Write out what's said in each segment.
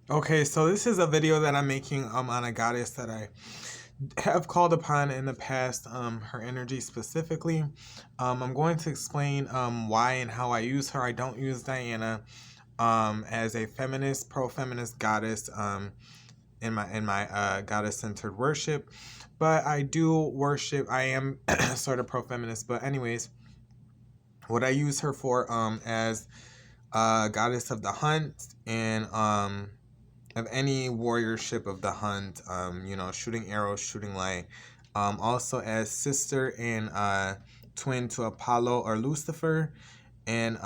Okay, so this is a video that I'm making on a goddess that I have called upon in the past, her energy specifically. I'm going to explain why and how I use her. I don't use Diana as a feminist, pro-feminist goddess in my goddess-centered worship, but I do worship. I am sort of pro-feminist, but anyways, what I use her for as goddess of the hunt and of any warriorship of the hunt, shooting arrows, shooting light. Also as sister and twin to Apollo or Lucifer. And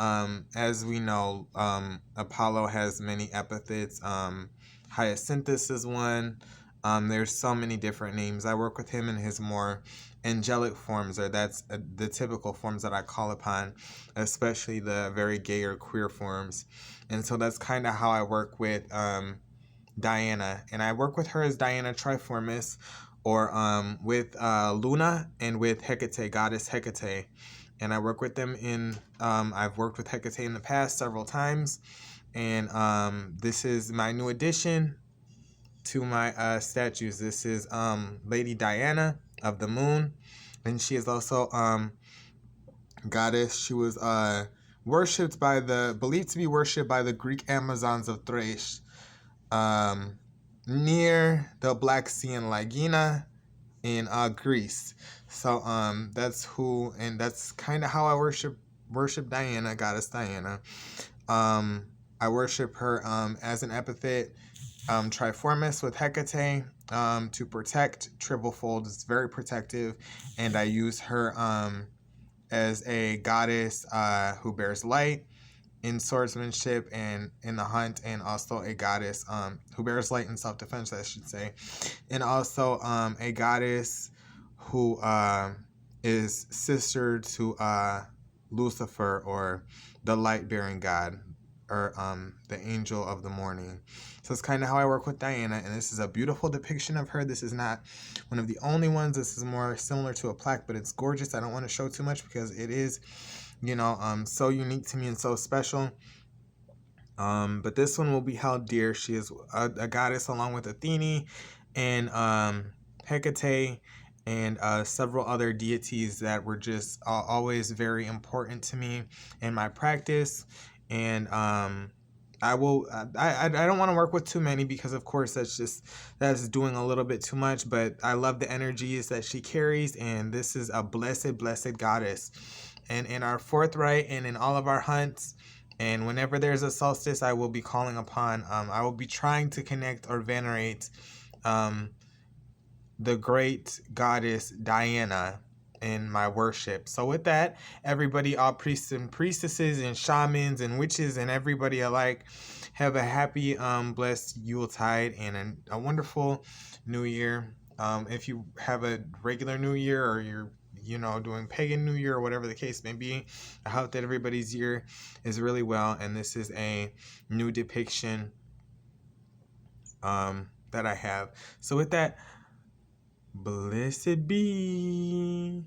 as we know, Apollo has many epithets. Hyacinthus is one. There's so many different names. I work with him in his more angelic forms, or that's the typical forms that I call upon, especially the very gay or queer forms. And so that's kind of how I work with Diana, and I work with her as Diana TRI-formis, or with Luna and with Hecate, goddess Hecate. And I work with them in, I've worked with Hecate in the past several times, and this is my new addition to my statues. This is Lady Diana of the Moon, and she is also goddess. She was worshipped by believed to be worshipped by the Greek Amazons of Thrace, near the Black Sea in Lagina in Greece. So that's who, and that's kind of how I worship Diana, goddess Diana. I worship her as an epithet, Triformis with Hecate, to protect. Triple fold is very protective, and I use her as a goddess who bears light in swordsmanship and in the hunt, and also a goddess who bears light in self-defense, I should say, and also a goddess who is sister to Lucifer, or the light-bearing god, or the angel of the morning. So it's kind of how I work with Diana, and this is a beautiful depiction of her. This is not one of the only ones. This is more similar to a plaque, but it's gorgeous. I don't want to show too much because it is, so unique to me and so special. But this one will be held dear. She is a goddess along with Athene and Hecate and several other deities that were just always very important to me in my practice. And I don't want to work with too many because of course that's doing a little bit too much, but I love the energies that she carries, and this is a blessed goddess. And in our forthright and in all of our hunts, and whenever there's a solstice, I will be calling upon, I will be trying to connect or venerate the great goddess Diana in my worship. So with that, everybody, all priests and priestesses and shamans and witches and everybody alike, have a happy, blessed Yuletide and a wonderful New Year. If you have a regular New Year, or you're doing pagan New Year, or whatever the case may be, I hope that everybody's year is really well. And this is a new depiction that I have. So with that, blessed be.